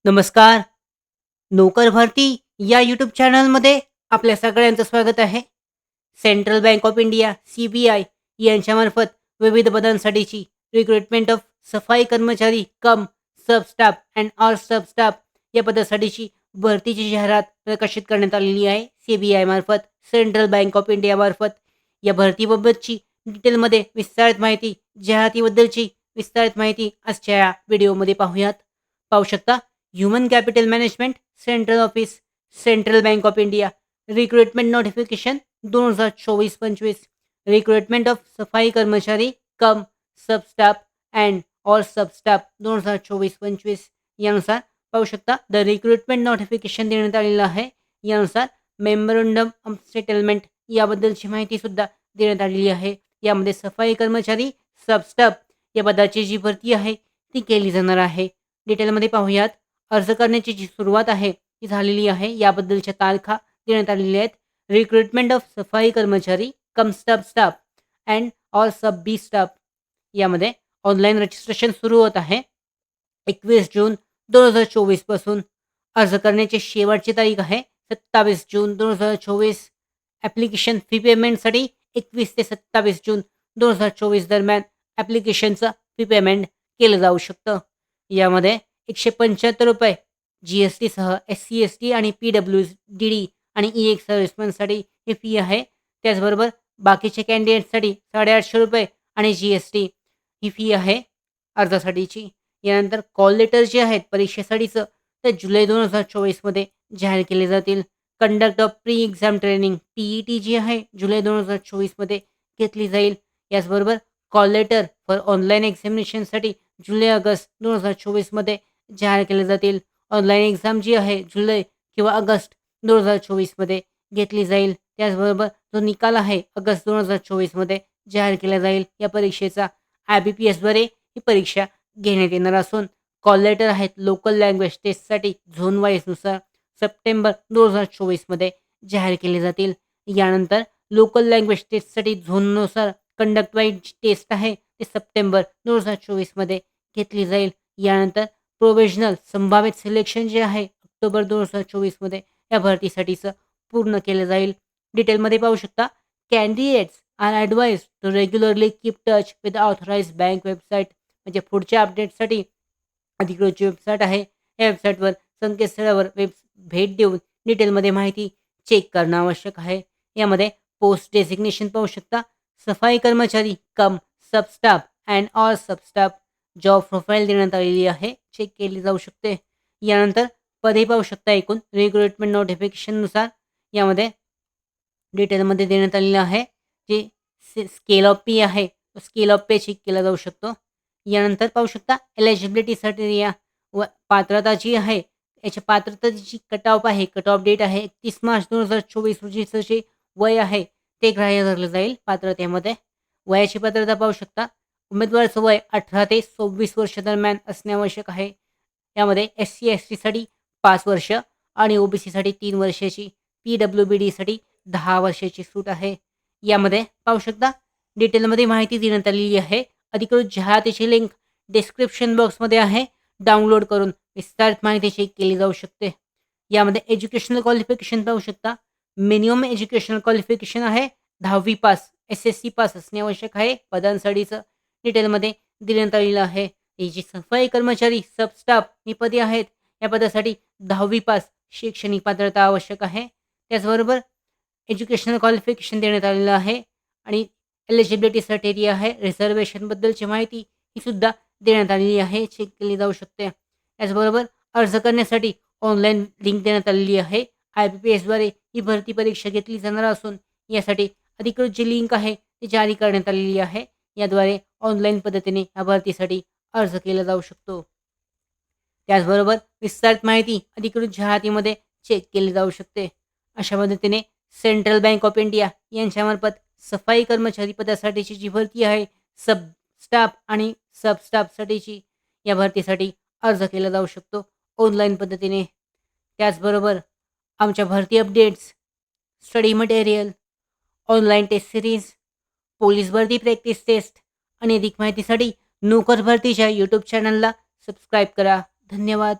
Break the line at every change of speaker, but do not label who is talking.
नमस्कार. नोकर भरती या यूट्यूब चॅनलमध्ये आपल्या सगळ्यांचं स्वागत आहे. Central bank of India (CBI) यांच्यामार्फत विविध पदांसाठीची recruitment of safai karmachari cum sub staff and all sub staff या पदासाठीची भरतीची जाहिरात प्रकाशित करण्यात आलेली आहे. CBI मार्फत, सेंट्रल बँक ऑफ इंडिया मार्फत. या भरतीबाबतची डिटेलमध्ये विस्तारित माहिती, जाहिरातीबद्दलची विस्तारित माहिती आजच्या या व्हिडिओमध्ये पाहू शकता. Human capital management, central office, central bank of India. Recruitment notification 2024-25. Recruitment of safai karmachari cum sub staff and all sub staff 2024-25 यानुसार पाहू शकता. द रिक्रुटमेंट नोटिफिकेशन देण्यात आलेलं आहे. यानुसार मेमोरंडम ऑफ सेटलमेंट याबद्दलची माहिती सुद्धा देण्यात आलेली आहे. यामध्ये सफाई कर्मचारी सब स्टाफ या पदाची जी भरती आहे ती केली जाणार आहे. डिटेलमध्ये पाहूयात. अर्ज करण्याची जी सुरुवात आहे ती झालेली आहे. याबद्दलच्या तारखा देण्यात आलेल्या आहेत. Recruitment of safai karmachari cum staff and all sub B staff यामध्ये ऑनलाईन रजिस्ट्रेशन सुरू होत आहे 21 जून 2024 पासून. अर्ज करण्याची शेवटची तारीख आहे 27 जून 2024. ॲप्लिकेशन फी पेमेंटसाठी 21 ते 27 जून 2024 दरम्यान ॲप्लिकेशनचं फी पेमेंट केलं जाऊ शकतं. यामध्ये ₹175 GSTसह SC/ST आणि PWD आणि EX सर्व्हिसमॅनसाठी ही फी आहे. त्याचबरोबर बाकीचे कॅन्डिडेटसाठी ₹850 आणि GST ही फी आहे अर्जासाठीची. यानंतर कॉल लेटर जे आहेत परीक्षेसाठीचं ते जुलै 2024 मध्ये जाहीर केले जातील. Conduct of pre exam training TET जी आहे जुलै 2024 मध्ये घेतली जाईल. याचबरोबर कॉल लेटर फॉर ऑनलाईन एक्झामिनेशनसाठी जुलै-ऑगस्ट 2024 मध्ये जाहीर केले जातील. ऑनलाईन एक्झाम जी आहे जुलै किंवा ऑगस्ट 2024 मध्ये घेतली जाईल. त्याचबरोबर जो निकाल आहे ऑगस्ट 2024 मध्ये जाहीर केला जाईल. या परीक्षेचा IBPSद्वारे ही परीक्षा घेण्यात येणार असून कॉल लेटर आहेत लोकल लँग्वेज टेस्टसाठी झोन वाईजनुसार सप्टेंबर 2024 मध्ये जाहीर केले जातील. यानंतर लोकल लँग्वेज टेस्टसाठी झोननुसार कंडक्ट वाईज टेस्ट आहे ते सप्टेंबर 2024 मध्ये घेतली जाईल. यानंतर प्रोव्हिजनल संभावित सिलेक्शन जे आहे ऑक्टोबर 2024 मध्ये या भरतीसाठीचं पूर्ण केलं जाईल. डिटेलमध्ये पाहू शकता. Candidates are advise to regularly keep touch with authorised bank website. म्हणजे पुढच्या अपडेटसाठी अधिकृत जी वेबसाईट आहे या वेबसाईटवर संकेतस्थळावर भेट देऊन डिटेलमध्ये माहिती चेक करणं आवश्यक आहे. यामध्ये पोस्ट डेझिग्नेशन पाहू शकता. Safai karmachari cum sub staff and all sub staff. Job profile देण्यात आलेली आहे, चेक केली जाऊ शकते. यानंतर पदे पाहू शकता. एकूण रिक्रुटमेंट नोटिफिकेशननुसार यामध्ये डिटेलमध्ये देण्यात आलेलं आहे. जे स्केल ऑफ पे आहे तो स्केल ऑफ पे चेक केला जाऊ शकतो. यानंतर पाहू शकता एलिजिबिलिटी क्रायटेरिया व पात्रता जी आहे याच्या पात्रतेची कट ऑफ आहे. कट ऑफ डेट आहे 31 मार्च 2024 रोजीचं जे वय आहे ते ग्राह्य धरलं जाईल पात्रतेमध्ये. वयाची पात्रता पाहू शकता. उमेदवाराचं वय 18 ते 26 वर्ष दरम्यान असणे आवश्यक आहे. यामध्ये SC/STसाठी 5 वर्ष आणि OBCसाठी 3 वर्षाची, PWBDसाठी 10 वर्षाची सूट आहे. यामध्ये पाहू शकता डिटेलमध्ये माहिती देण्यात आलेली आहे. अधिकृत जाहिरातीची लिंक डिस्क्रिप्शन बॉक्समध्ये आहे. डाउनलोड करून विस्तारित माहिती चेक केली जाऊ शकते. यामध्ये एज्युकेशनल क्वालिफिकेशन पाहू शकता. मिनिमम एज्युकेशनल क्वालिफिकेशन आहे 10वी पास, SSC पास असणे आवश्यक आहे. पदांसाठीचं डिटेलमध्ये देण्यात आलेलं आहे. ही जी सफाई कर्मचारी सब स्टाफ ही पदे आहेत या पदासाठी 10वी पास शैक्षणिक पात्रता आवश्यक आहे. त्याचबरोबर एज्युकेशनल क्वालिफिकेशन देण्यात आलेलं आहे आणि एलिजिबिलिटी क्रायटेरिया आहे. रिझर्वेशनबद्दलची माहिती ही सुद्धा देण्यात आलेली आहे, चेक केली जाऊ शकते. त्याचबरोबर अर्ज करण्यासाठी ऑनलाईन लिंक देण्यात आलेली आहे. IBPSद्वारे ही भरती परीक्षा घेतली जाणार असून यासाठी अधिकृत जी लिंक आहे ती जारी करण्यात आलेली आहे. याद्वारे ऑनलाईन पद्धतीने या भरतीसाठी अर्ज केला जाऊ शकतो. त्याचबरोबर विस्तारित माहिती अधिकृत जाहिरातीमध्ये चेक केली जाऊ शकते. अशा पद्धतीने सेंट्रल बँक ऑफ इंडिया यांच्यामार्फत सफाई कर्मचारी पदासाठीची जी भरती आहे सब स्टाफ आणि सब स्टाफसाठीची या भरतीसाठी अर्ज केला जाऊ शकतो ऑनलाईन पद्धतीने. त्याचबरोबर आमच्या भरती updates, study material, online test series, police भरती प्रॅक्टिस टेस्ट आणि अधिक माहितीसाठी नोकर भरतीच्या यूट्यूब चॅनलला सबस्क्राईब करा. धन्यवाद.